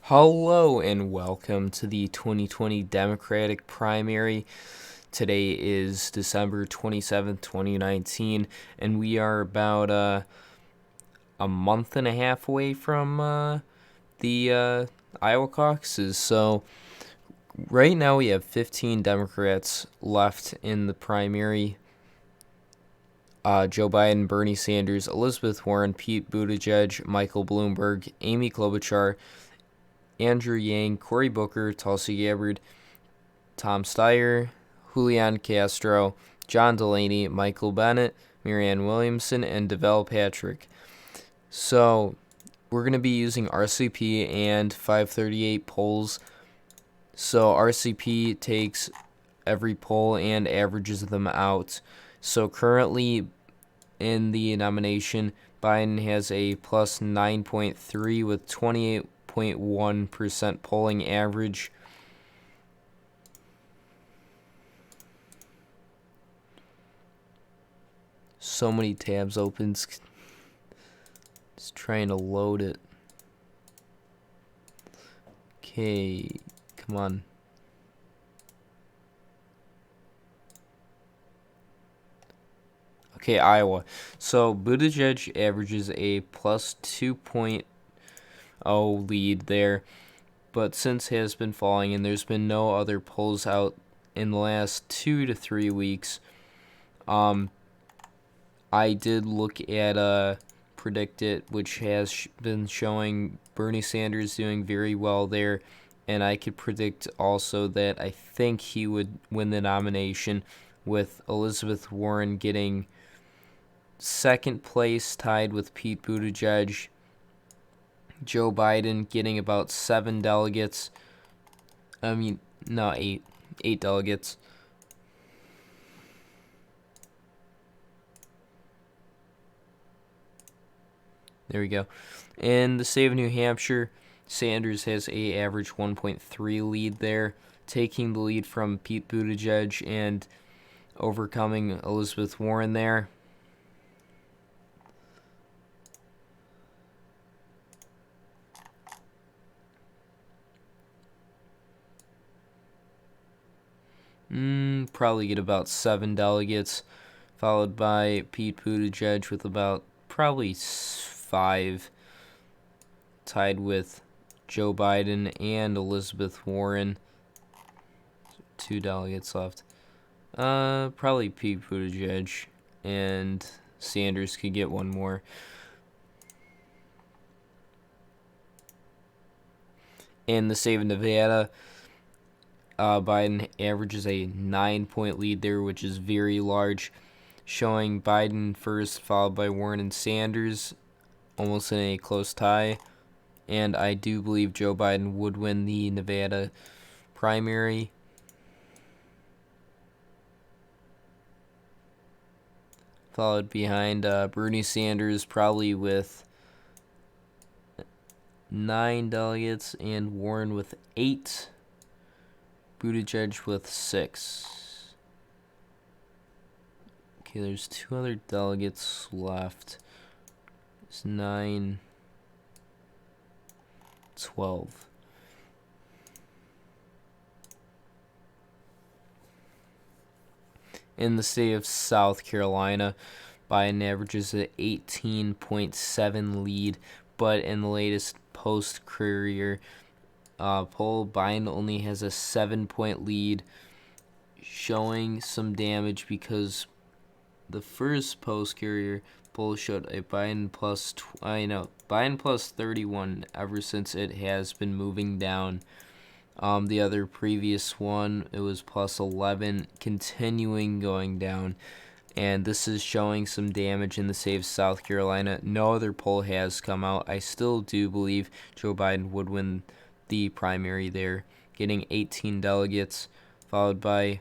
Hello and welcome to the 2020 Democratic primary. Today is December 27th, 2019, and we are about a month and a half away from the Iowa caucuses. So, right now we have 15 Democrats left in the primary. Joe Biden, Bernie Sanders, Elizabeth Warren, Pete Buttigieg, Michael Bloomberg, Amy Klobuchar, Andrew Yang, Cory Booker, Tulsi Gabbard, Tom Steyer, Julian Castro, John Delaney, Michael Bennet, Marianne Williamson, and Deval Patrick. So we're going to be using RCP and 538 polls. So RCP takes every poll and averages them out. So currently in the nomination, Biden has a plus 9.3 with 28.1% polling average. So many tabs open. Just trying to load it. Okay, come on. Okay, Iowa. So Buttigieg averages a plus 2.0 lead there, but since has been falling and there's been no other polls out in the last 2 to 3 weeks, I did look at Predict It, which has been showing Bernie Sanders doing very well there, and I could predict also that I think he would win the nomination, with Elizabeth Warren getting second place tied with Pete Buttigieg, Joe Biden getting about 7 delegates. Eight delegates. There we go. In the state of New Hampshire, Sanders has a average 1.3 lead there, taking the lead from Pete Buttigieg and overcoming Elizabeth Warren there. Probably get about 7 delegates, followed by Pete Buttigieg with about probably 5, tied with Joe Biden and Elizabeth Warren. 2 delegates left. Probably Pete Buttigieg, and Sanders could get one more. In the state of Nevada, Biden averages a 9-point lead there, which is very large, showing Biden first, followed by Warren and Sanders, almost in a close tie. And I do believe Joe Biden would win the Nevada primary. Followed behind Bernie Sanders, probably with 9 delegates, and Warren with 8. Buttigieg with 6. Okay, there's 2 other delegates left. It's 9, 12. In the state of South Carolina, Biden averages an 18.7 lead, but in the latest Post-Courier poll, Biden only has a 7-point lead, showing some damage because the first Post-Courier poll showed a Biden plus 31 ever since it has been moving down. The other previous one, it was plus 11, continuing going down. And this is showing some damage in the state of South Carolina. No other poll has come out. I still do believe Joe Biden would win the primary there, getting 18 delegates, followed by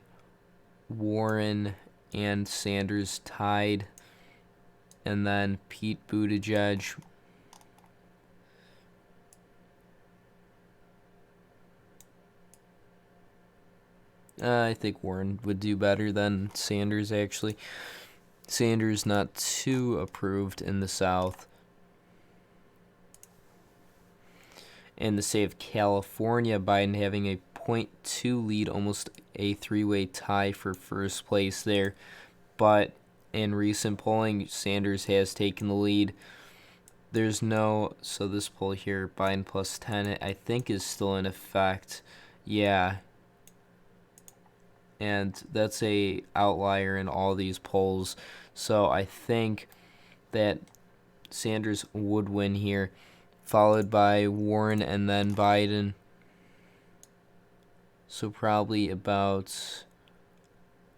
Warren and Sanders tied, and then Pete Buttigieg. I think Warren would do better than Sanders, actually. Sanders not too approved in the South. In the state of California, Biden having a .2 lead, almost a three-way tie for first place there. But in recent polling, Sanders has taken the lead. So this poll here, Biden plus 10, I think is still in effect. Yeah. And that's a outlier in all these polls. So I think that Sanders would win here, followed by Warren and then Biden. So probably about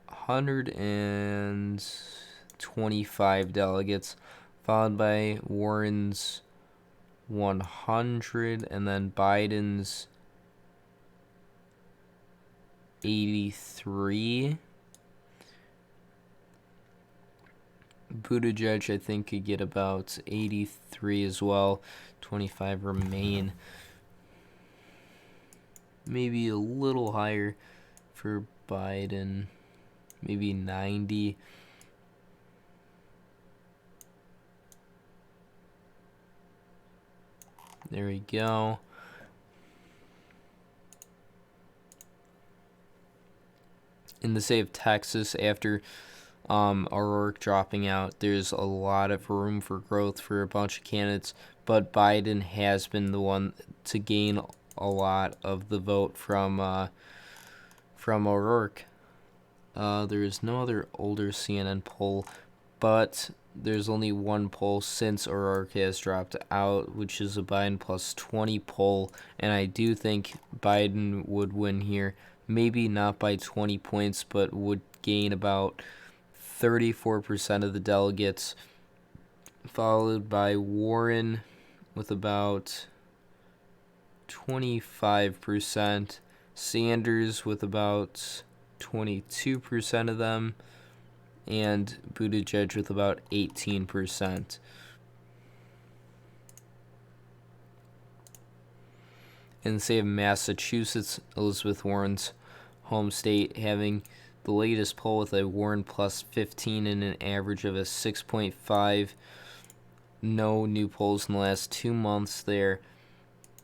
125 delegates, followed by Warren's 100, and then Biden's 83. Buttigieg, I think, could get about 83 as well. 25 remain. Maybe a little higher for Biden. Maybe 90. There we go. In the state of Texas, after O'Rourke dropping out, there's a lot of room for growth for a bunch of candidates, but Biden has been the one to gain a lot of the vote from O'Rourke. There is no other older CNN poll, but there's only one poll since O'Rourke has dropped out, which is a Biden plus 20 poll, and I do think Biden would win here. Maybe not by 20 points, but would gain about 34% of the delegates, followed by Warren with about 25%, Sanders with about 22% of them, and Buttigieg with about 18%. In the state of Massachusetts, Elizabeth Warren's home state, having the latest poll with a Warren plus 15 and an average of a 6.5. No new polls in the last 2 months there,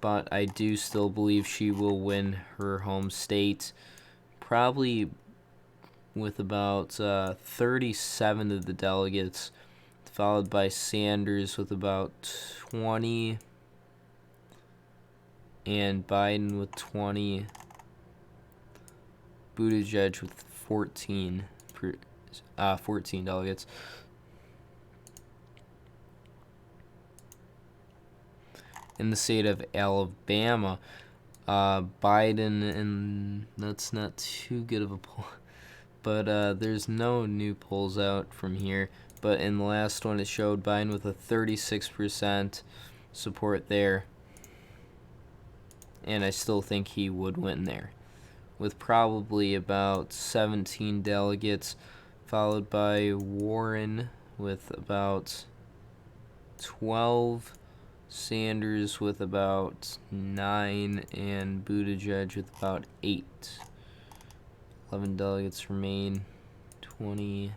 but I do still believe she will win her home state, probably with about 37 of the delegates, followed by Sanders with about 20, and Biden with 20, Buttigieg with 14 delegates. In the state of Alabama, Biden, and that's not too good of a poll, but there's no new polls out from here. But in the last one, it showed Biden with a 36% support there, and I still think he would win there, with probably about 17 delegates, followed by Warren with about 12, Sanders with about 9, and Buttigieg with about 8. 11 delegates remain. 20.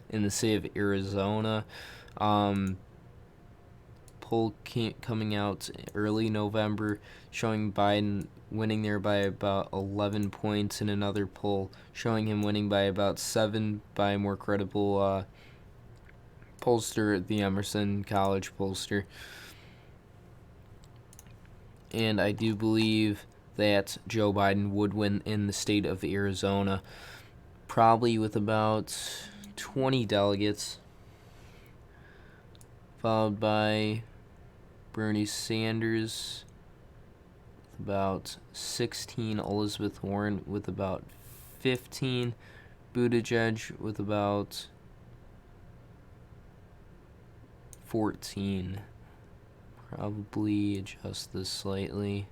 In the state of Arizona, poll coming out early November showing Biden winning there by about 11 points, and another poll showing him winning by about 7 by a more credible pollster, the Emerson College pollster. And I do believe that Joe Biden would win in the state of Arizona, probably with about 20 delegates, followed by Bernie Sanders with about 16, Elizabeth Warren with about 15, Buttigieg with about 14. Probably adjust this slightly.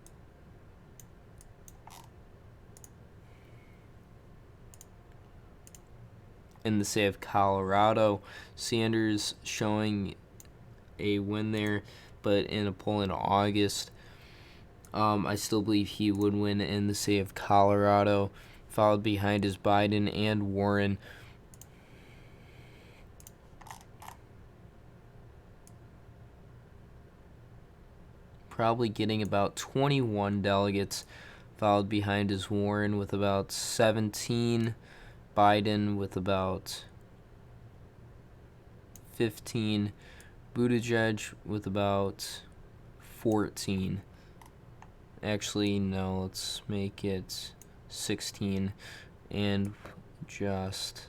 In the state of Colorado, Sanders showing a win there, but in a poll in August, I still believe he would win in the state of Colorado. followed behind is Biden and Warren. Probably getting about 21 delegates, followed behind is Warren with about 17, Biden with about 15, Buttigieg with about 14. Actually, no, let's make it 16 and just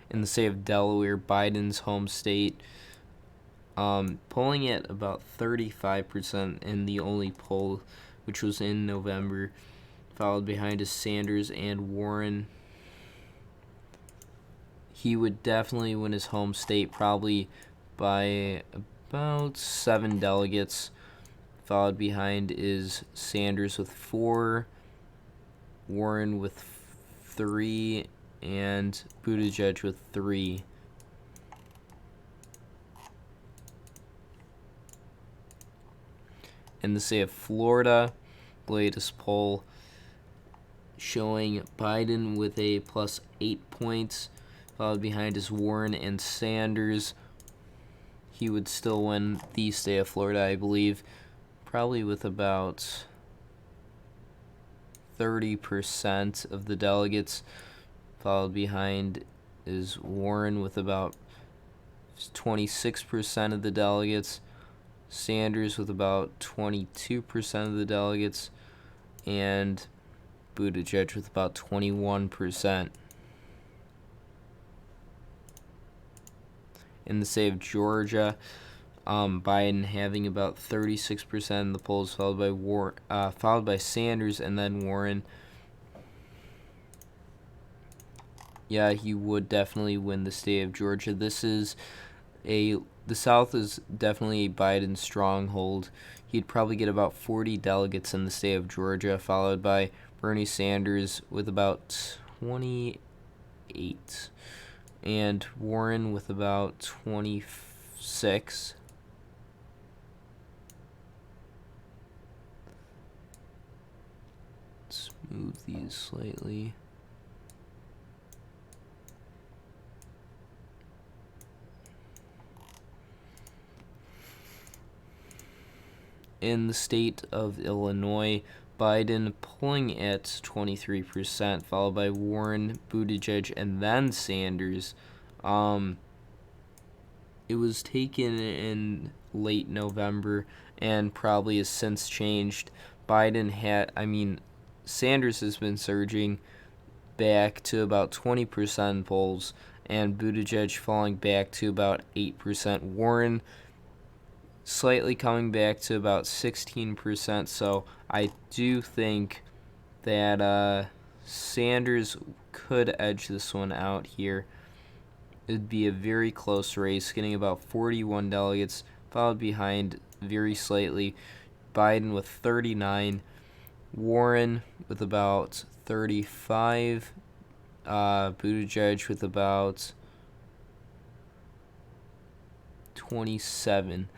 in the state of Delaware, Biden's home state, polling at about 35% in the only poll, which was in November, followed behind is Sanders and Warren. He would definitely win his home state, probably by about 7 delegates. Followed behind is Sanders with 4, Warren with 3, and Buttigieg with 3. In the state of Florida, the latest poll showing Biden with a plus 8 points, followed behind is Warren and Sanders. He would still win the state of Florida, I believe, probably with about 30% of the delegates. Followed behind is Warren with about 26% of the delegates, Sanders with about 22% of the delegates, and Buttigieg with about 21%. In the state of Georgia, Biden having about 36% in the polls, followed by Sanders and then Warren. Yeah, he would definitely win the state of Georgia. The South is definitely a Biden stronghold. He'd probably get about 40 delegates in the state of Georgia, followed by Bernie Sanders with about 28, and Warren with about 26. Let's move these slightly. In the state of Illinois, Biden polling at 23%, followed by Warren, Buttigieg, and then Sanders. It was taken in late November and probably has since changed. Sanders has been surging back to about 20% in polls, and Buttigieg falling back to about 8%. Warren slightly coming back to about 16%, so I do think that Sanders could edge this one out here. It'd be a very close race, getting about 41 delegates, followed behind very slightly Biden with 39, Warren with about 35, Buttigieg with about 27.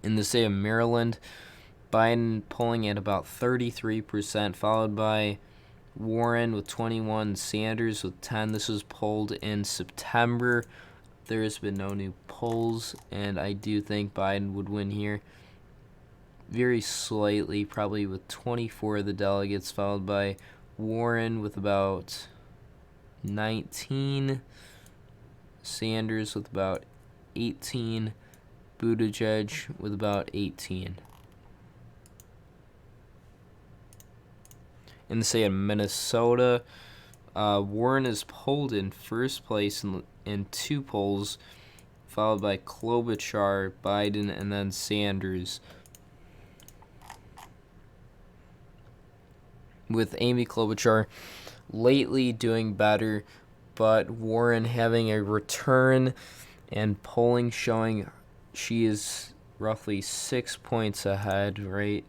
In the state of Maryland, Biden polling at about 33%, followed by Warren with 21, Sanders with 10. This was polled in September. There has been no new polls, and I do think Biden would win here very slightly, probably with 24 of the delegates, followed by Warren with about 19, Sanders with about 18, Buttigieg with about 18. In the state of Minnesota, Warren is polled in first place in 2 polls, followed by Klobuchar, Biden, and then Sanders, with Amy Klobuchar lately doing better, but Warren having a return and polling showing she is roughly 6 points ahead, right?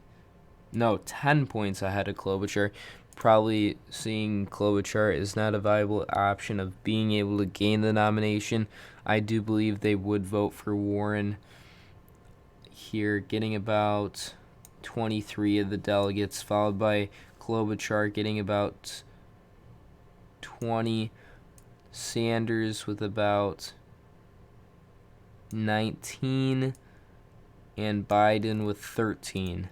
No, 10 points ahead of Klobuchar. Probably seeing Klobuchar is not a viable option of being able to gain the nomination. I do believe they would vote for Warren here, getting about 23 of the delegates, followed by Klobuchar getting about 20, Sanders with about 19, and Biden with 13.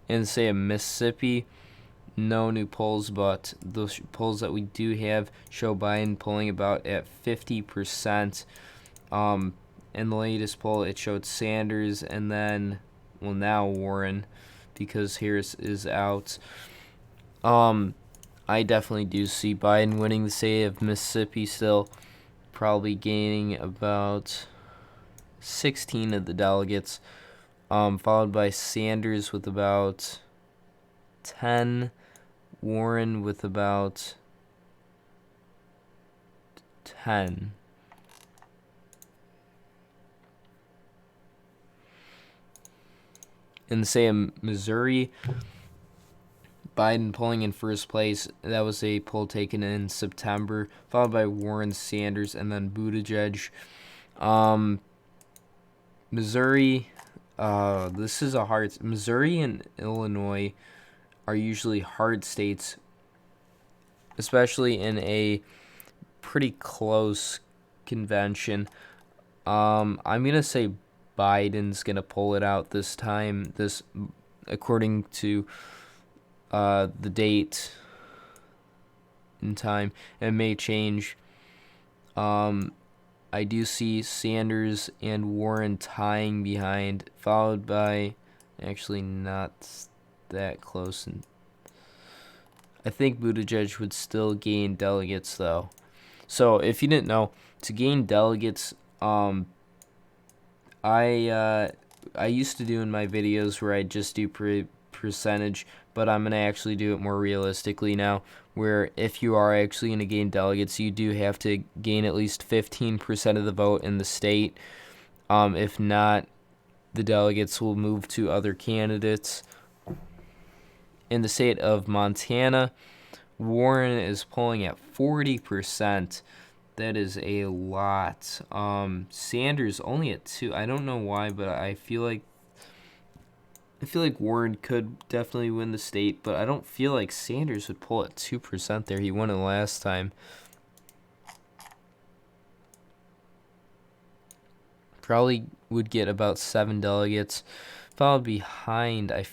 In, say, a Mississippi, no new polls, but those polls that we do have show Biden polling about at 50%. In the latest poll, it showed Sanders and then, well, now Warren, because Harris is out. I definitely do see Biden winning the state of Mississippi still, probably gaining about 16 of the delegates, followed by Sanders with about 10, Warren with about 10. In, say, Missouri, Biden polling in first place. That was a poll taken in September, followed by Warren, Sanders, and then Buttigieg. Missouri, this is a hard. Missouri and Illinois are usually hard states, especially in a pretty close convention. I'm gonna say Biden's gonna pull it out this time. This, according to the date and time, it may change. I do see Sanders and Warren tying behind, followed by, actually not that close, and I think Buttigieg would still gain delegates though. So if you didn't know, to gain delegates, I used to do in my videos where I just do percentage, but I'm gonna actually do it more realistically now, where if you are actually gonna gain delegates, you do have to gain at least 15% of the vote in the state. If not, the delegates will move to other candidates. In the state of Montana, Warren is polling at 40%. That is a lot. Sanders only at 2. I don't know why, but I feel like Warren could definitely win the state, but I don't feel like Sanders would pull at 2% there. He won it last time. Probably would get about 7 delegates. Followed behind, I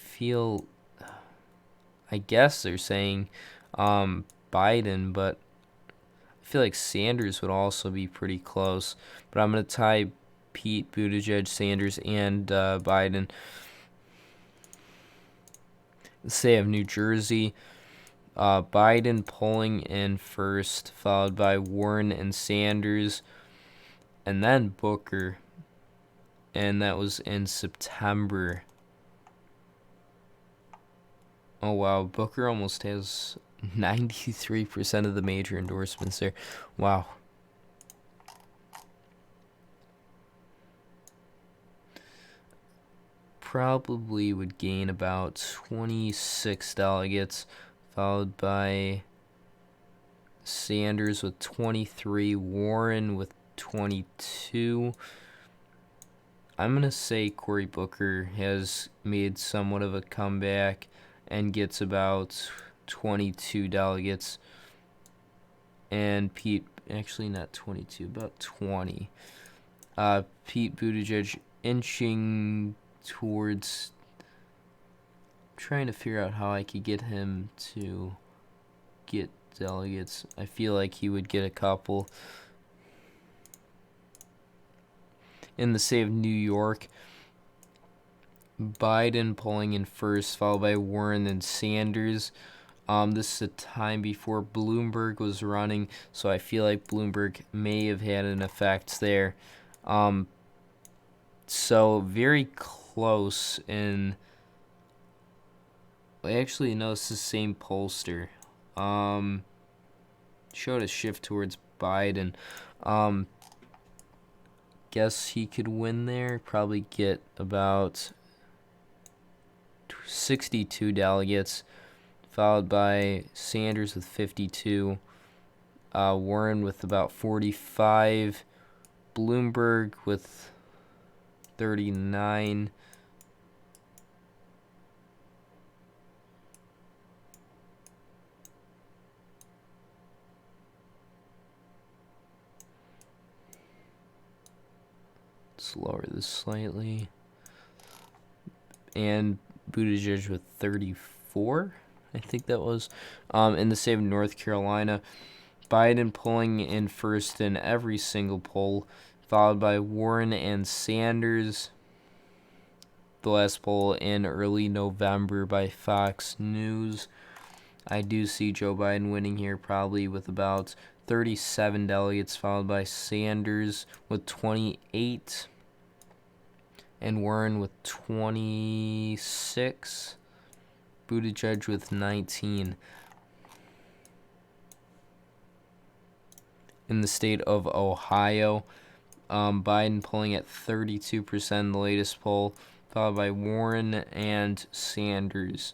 guess they're saying Biden, but I feel like Sanders would also be pretty close. But I'm going to tie Pete Buttigieg, Sanders, and Biden. Say of New Jersey, Biden polling in first, followed by Warren and Sanders, and then Booker. And that was in September. Oh wow, Booker almost has 93% of the major endorsements there. Wow. Probably would gain about 26 delegates, followed by Sanders with 23, Warren with 22. I'm going to say Cory Booker has made somewhat of a comeback and gets about 22 delegates. And Pete, actually not 22, about 20. Pete Buttigieg inching towards, trying to figure out how I could get him to get delegates. I feel like he would get a couple. In the state of New York, Biden polling in first, followed by Warren and Sanders. This is a time before Bloomberg was running, so I feel like Bloomberg may have had an effect there. So very close in. Actually, no, it's the same pollster. Showed a shift towards Biden. Guess he could win there. Probably get about 62 delegates, followed by Sanders with 52, Warren with about 45, Bloomberg with 39, let's lower this slightly, and Buttigieg with 34, I think that was. In the state of North Carolina, Biden pulling in first in every single poll, followed by Warren and Sanders. The last poll in early November by Fox News. I do see Joe Biden winning here, probably with about 37 delegates, followed by Sanders with 28 and Warren with 26, Buttigieg with 19. In the state of Ohio, Biden pulling at 32% in the latest poll, followed by Warren and Sanders.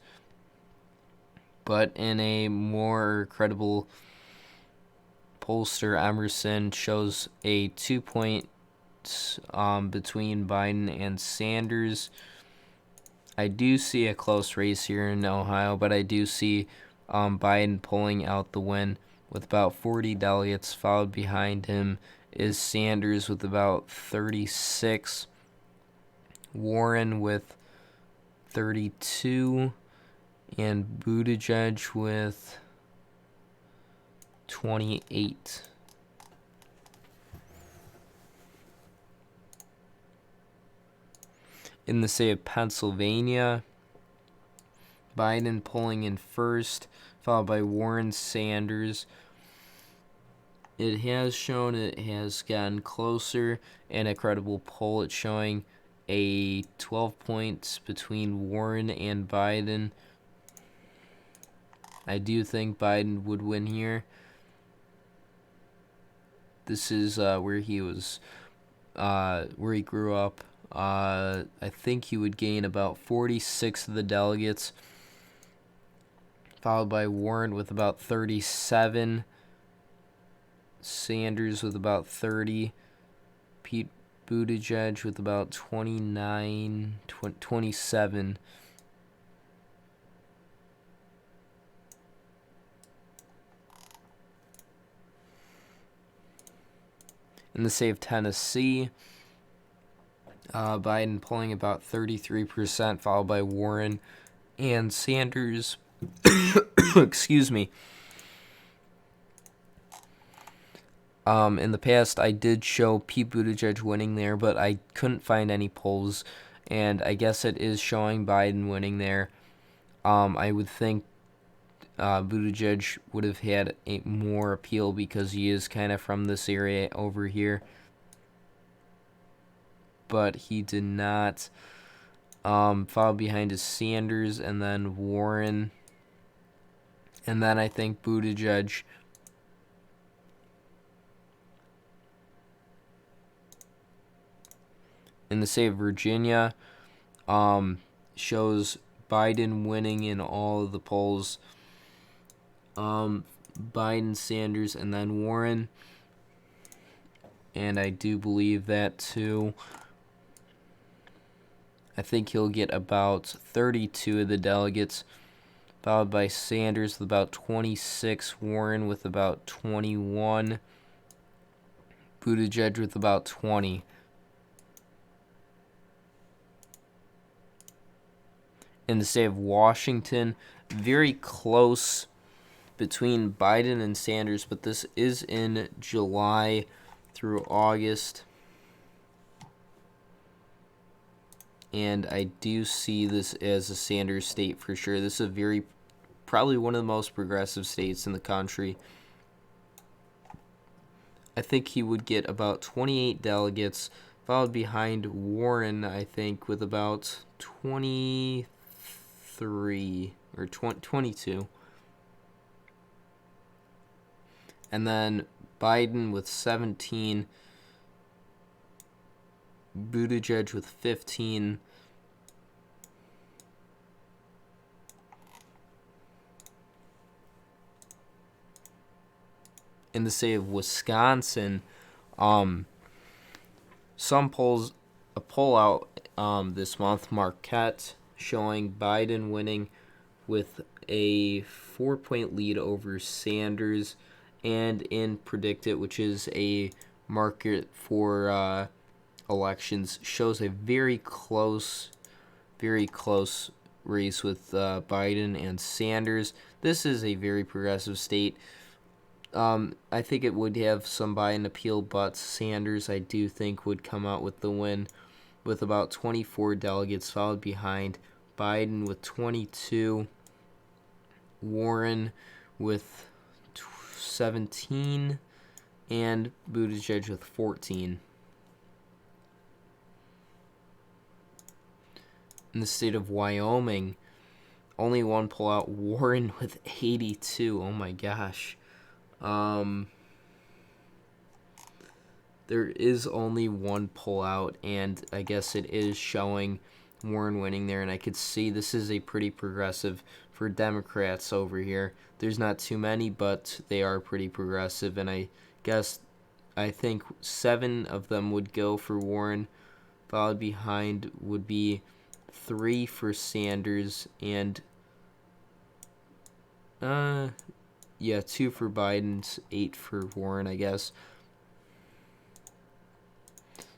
But in a more credible pollster, Emerson shows a 2-point between Biden and Sanders. I do see a close race here in Ohio, but I do see Biden pulling out the win with about 40 delegates. Followed behind him is Sanders with about 36, Warren with 32, and Buttigieg with 28. In the state of Pennsylvania, Biden pulling in first, followed by Warren, Sanders. It has shown it has gotten closer in a credible poll. It's showing a 12 points between Warren and Biden. I do think Biden would win here. This is where he was, where he grew up. I think he would gain about 46 of the delegates, followed by Warren with about 37, Sanders with about 30, Pete Buttigieg with about 27. In the state of Tennessee, Biden pulling about 33%, followed by Warren and Sanders. Excuse me. In the past, I did show Pete Buttigieg winning there, but I couldn't find any polls, and I guess it is showing Biden winning there. I would think Buttigieg would have had a more appeal because he is kind of from this area over here, but he did not. Followed behind is Sanders and then Warren, and then I think Buttigieg. In the state of Virginia, shows Biden winning in all of the polls. Biden, Sanders, and then Warren. And I do believe that too. I think he'll get about 32 of the delegates, followed by Sanders with about 26, Warren with about 21, Buttigieg with about 20. In the state of Washington, very close between Biden and Sanders, but this is in July through August. And I do see this as a Sanders state for sure. This is probably one of the most progressive states in the country. I think he would get about 28 delegates, followed behind Warren, I think, with about 23 or 22. And then Biden with 17, Buttigieg with 15, in the state of Wisconsin, some polls, a poll out this month, Marquette, showing Biden winning with a 4-point lead over Sanders, and in PredictIt, which is a market for elections, shows a very close race with Biden and Sanders. This is a very progressive state. I think it would have some Biden appeal, but Sanders, I do think, would come out with the win with about 24 delegates, followed behind Biden with 22, Warren with 17, and Buttigieg with 14. In the state of Wyoming, only one poll out, Warren with 82. Oh my gosh. There is only one poll out, and I guess it is showing Warren winning there, and I could see this is a pretty progressive for Democrats over here. There's not too many, but they are pretty progressive, and I think 7 of them would go for Warren. Followed behind would be 3 for Sanders, and 2 for Biden, 8 for Warren, I guess.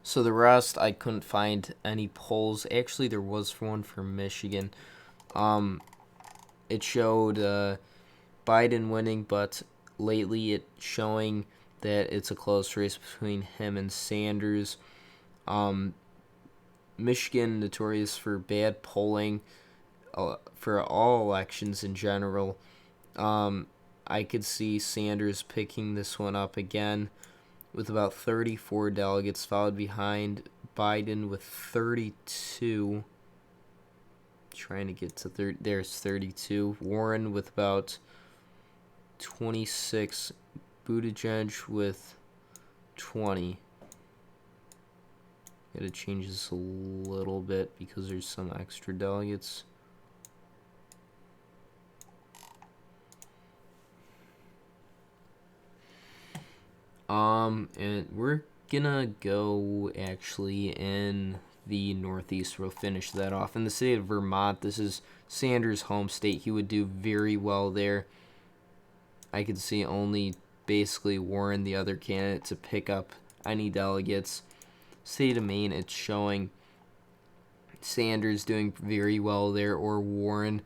So the rest, I couldn't find any polls. Actually, there was one for Michigan. It showed Biden winning, but lately it's showing that it's a close race between him and Sanders. Michigan, notorious for bad polling for all elections in general. I could see Sanders picking this one up again with about 34 delegates, followed behind Biden with 32. Trying to get to there's 32. Warren with about 26. Buttigieg with 20. Gotta change this a little bit because there's some extra delegates. And we're gonna go actually in the Northeast. We'll finish that off. In the state of Vermont, this is Sanders' home state. He would do very well there. I could see only basically Warren, the other candidate, to pick up any delegates. State of Maine, it's showing Sanders doing very well there, or Warren,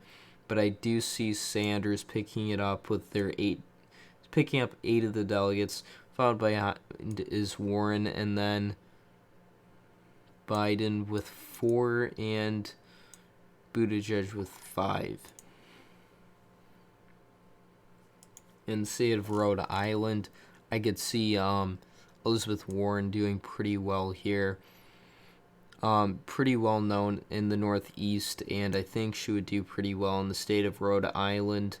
but I do see Sanders picking it up with picking up 8 of the delegates. Followed by is Warren, and then Biden with 4 and Buttigieg with 5. In the state of Rhode Island, I could see Elizabeth Warren doing pretty well here. Pretty well known in the Northeast, and I think she would do pretty well in the state of Rhode Island.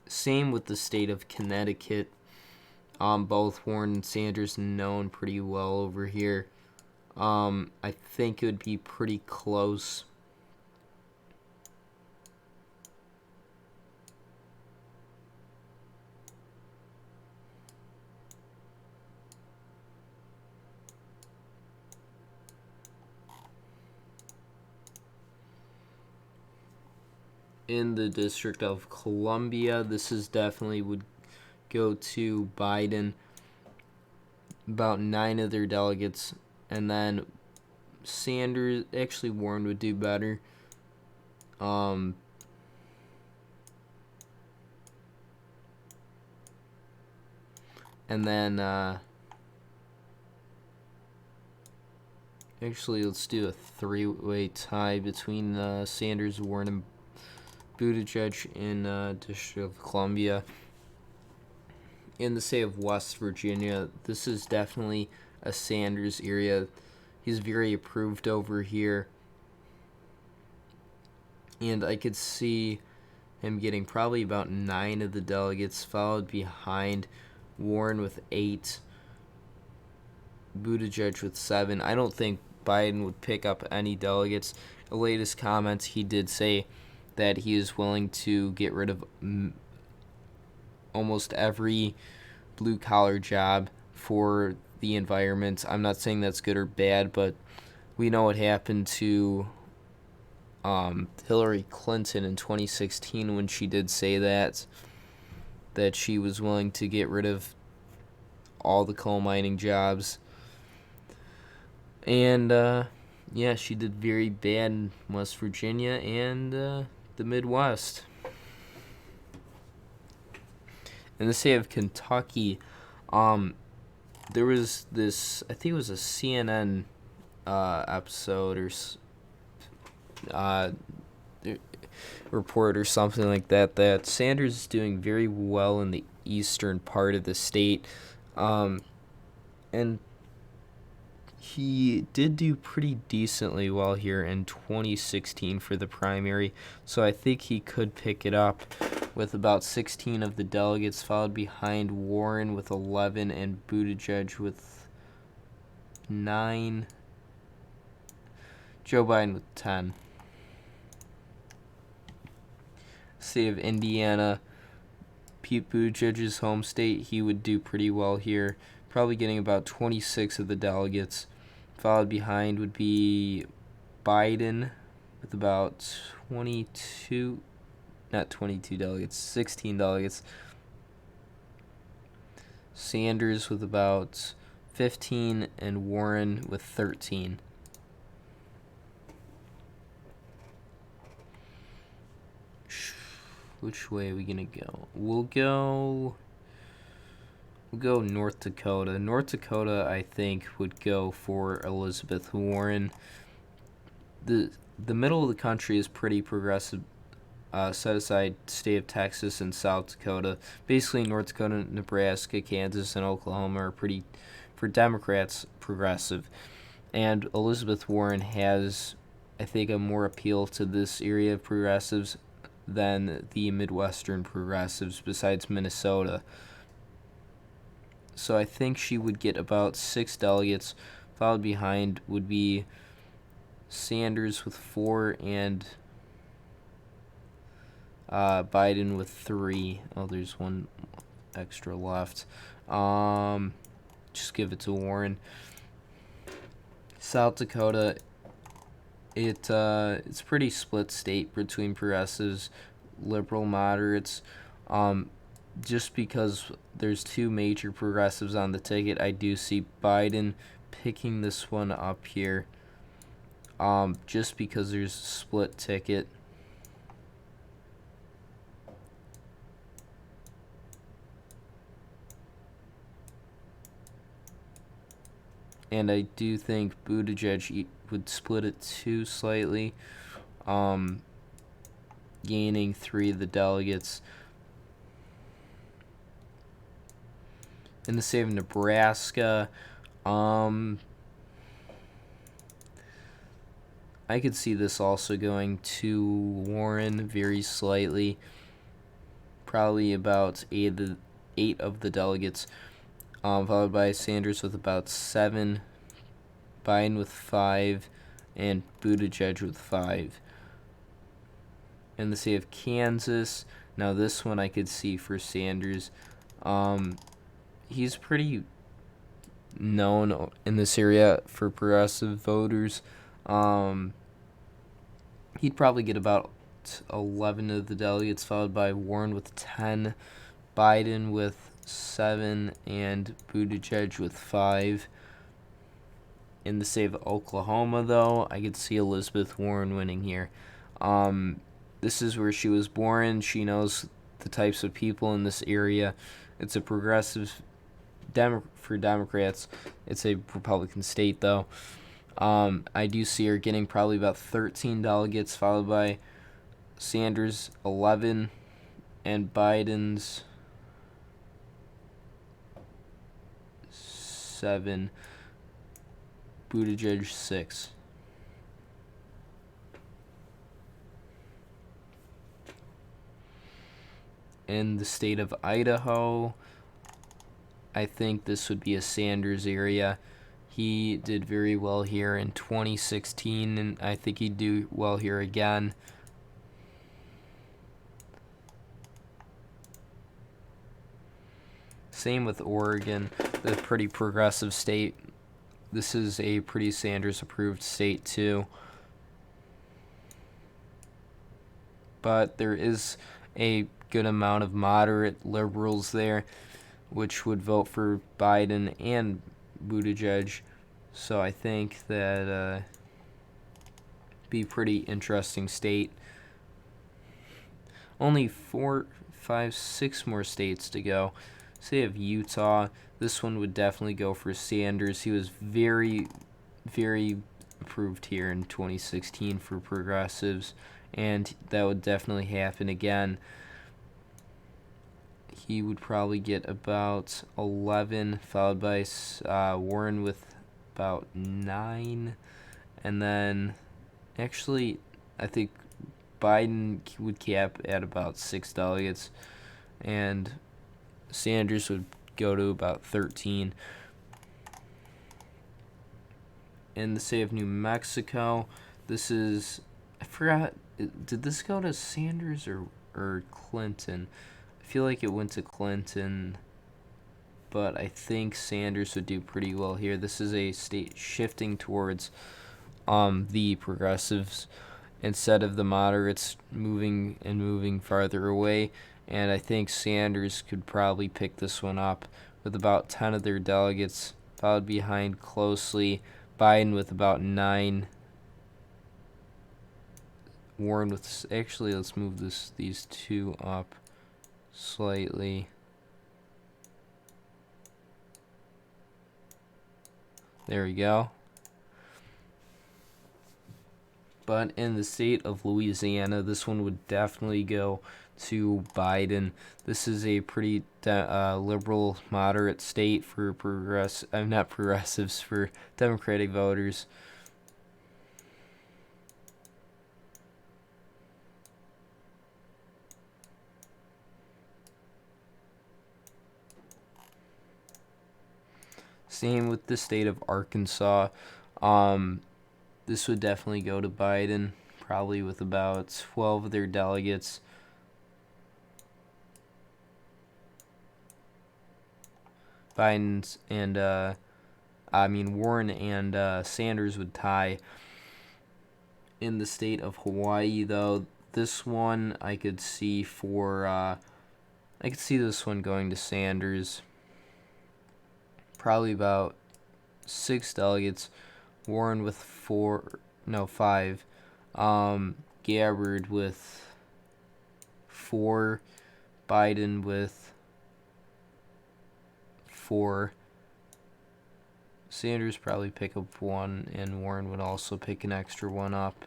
Same with the state of Connecticut. Both Warren and Sanders known pretty well over here. I think it would be pretty close. In the District of Columbia, this is definitely would go to Biden. About 9 of their delegates, and then Sanders, actually Warren would do better. And then actually let's do a 3-way tie between Sanders, Warren, and Buttigieg in District of Columbia. In the state of West Virginia, this is definitely a Sanders area. He's very approved over here. And I could see him getting probably about 9 of the delegates, followed behind Warren with 8, Buttigieg with 7. I don't think Biden would pick up any delegates. The latest comments, he did say that he is willing to get rid of almost every blue-collar job for the environment. I'm not saying that's good or bad, but we know what happened to Hillary Clinton in 2016 when she did say that she was willing to get rid of all the coal mining jobs. And, yeah, she did very bad in West Virginia and the Midwest. In the state of Kentucky, there was this, I think it was a CNN episode or report or something like that, that Sanders is doing very well in the eastern part of the state. And he did do pretty decently well here in 2016 for the primary, so I think he could pick it up with about 16 of the delegates, followed behind Warren with 11 and Buttigieg with 9, Joe Biden with 10. State of Indiana, Pete Buttigieg's home state, he would do pretty well here, probably getting about 26 of the delegates. Followed behind would be Biden with about 16 delegates. Sanders with about 15 and Warren with 13. Which way are we going to go? We'll go North Dakota. North Dakota, I think, would go for Elizabeth Warren. The middle of the country is pretty progressive. Set aside state of Texas and South Dakota. Basically, North Dakota, Nebraska, Kansas, and Oklahoma are pretty, for Democrats, progressive. And Elizabeth Warren has, I think, a more appeal to this area of progressives than the Midwestern progressives besides Minnesota. So I think she would get about 6 delegates. Followed behind would be Sanders with 4 and Biden with 3. Oh, there's one extra left. Just give it to Warren. South Dakota, it's pretty split state between progressives, liberal moderates. Just because there's 2 major progressives on the ticket, I do see Biden picking this one up here. Just because there's a split ticket. And I do think Buttigieg would split it too slightly, gaining 3 of the delegates. In the state of Nebraska, I could see this also going to Warren very slightly, probably about 8 of the delegates, followed by Sanders with about 7, Biden with 5, and Buttigieg with 5. In the state of Kansas, now this one I could see for Sanders. He's pretty known in this area for progressive voters. He'd probably get about 11 of the delegates, followed by Warren with 10, Biden with 7, and Buttigieg with 5. In the state of Oklahoma, though, I could see Elizabeth Warren winning here. This is where she was born. She knows the types of people in this area. It's a progressive for Democrats. It's a Republican state, though. I do see her getting probably about 13 delegates, followed by Sanders 11 and Biden's 7. Buttigieg 6. In the state of Idaho, I think this would be a Sanders area. He did very well here in 2016, and I think he'd do well here again. Same with Oregon, the pretty progressive state. This is a pretty Sanders-approved state too. But there is a good amount of moderate liberals there, which would vote for Biden and Buttigieg. So I think that be pretty interesting state. Only 4, 5, 6 more states to go. State of Utah. This one would definitely go for Sanders. He was very, very approved here in 2016 for progressives, and that would definitely happen again. He would probably get about 11, followed by Warren with about 9, and then actually I think Biden would cap at about 6 delegates, and Sanders would go to about 13. In the state of New Mexico, this is, I forgot, did this go to Sanders or Clinton? I feel like it went to Clinton, but I think Sanders would do pretty well here. This is a state shifting towards the progressives instead of the moderates moving farther away, and I think Sanders could probably pick this one up with about 10 of their delegates, followed behind closely Biden with about 9. Warren with, actually let's move these two up slightly. There we go. But in the state of Louisiana, this one would definitely go to Biden. This is a pretty liberal, moderate state for not progressives, for Democratic voters. Same with the state of Arkansas. This would definitely go to Biden, probably with about 12 of their delegates. Biden's and Warren and Sanders would tie. In the state of Hawaii, though, this one I could see this one going to Sanders. Probably about 6 delegates. Warren with 5. Gabbard with 4. Biden with 4. Sanders probably pick up 1, and Warren would also pick an extra 1 up,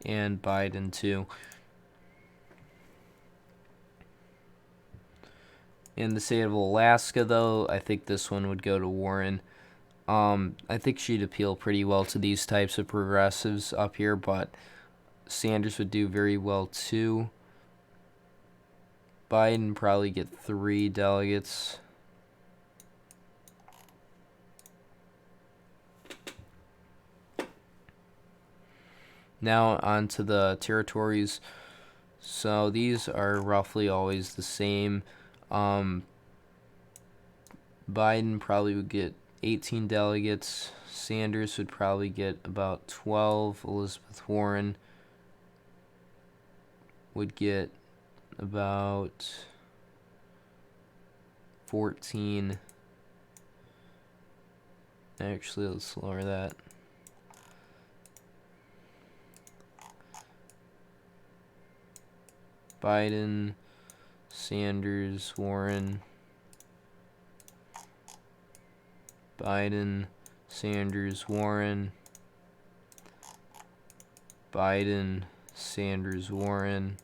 and Biden too. In the state of Alaska, though, I think this one would go to Warren. I think she'd appeal pretty well to these types of progressives up here, but Sanders would do very well too. Biden probably get 3 delegates. Now on to the territories. So these are roughly always the same. Biden probably would get 18 delegates. Sanders would probably get about 12. Elizabeth Warren would get about 14. Actually, let's lower that. Biden, Sanders, Warren. Biden, Sanders, Warren. Biden, Sanders, Warren.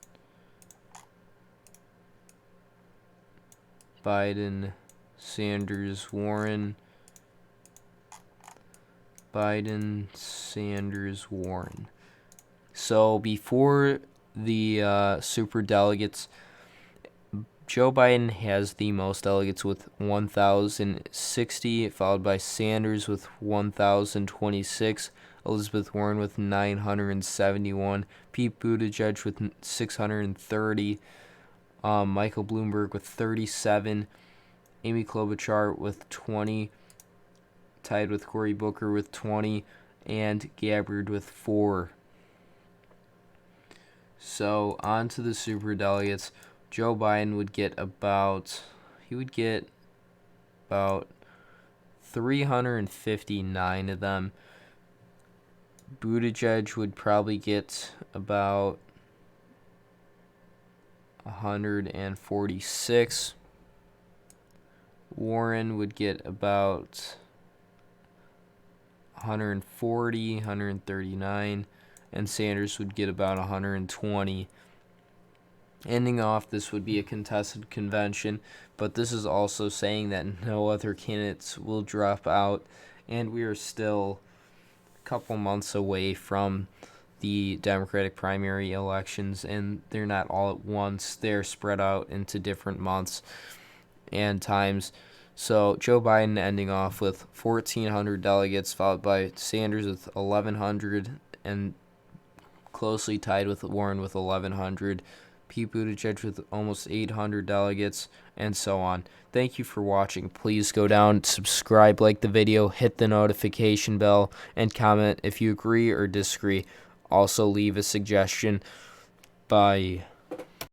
Biden, Sanders, Warren. Biden, Sanders, Warren. So before the superdelegates, Joe Biden has the most delegates with 1,060, followed by Sanders with 1,026, Elizabeth Warren with 971, Pete Buttigieg with 630, Michael Bloomberg with 37, Amy Klobuchar with 20, tied with Cory Booker with 20, and Gabbard with 4. So on to the superdelegates. Joe Biden would get about 359 of them. Buttigieg would probably get about 146. Warren would get about 140, 139, and Sanders would get about 120. Ending off, this would be a contested convention, but this is also saying that no other candidates will drop out, and we are still a couple months away from the Democratic primary elections, and they're not all at once. They're spread out into different months and times. So Joe Biden ending off with 1,400 delegates, followed by Sanders with 1,100, and closely tied with Warren with 1,100. Pete Buttigieg with almost 800 delegates, and so on. Thank you for watching. Please go down, subscribe, like the video, hit the notification bell, and comment if you agree or disagree. Also leave a suggestion. Bye.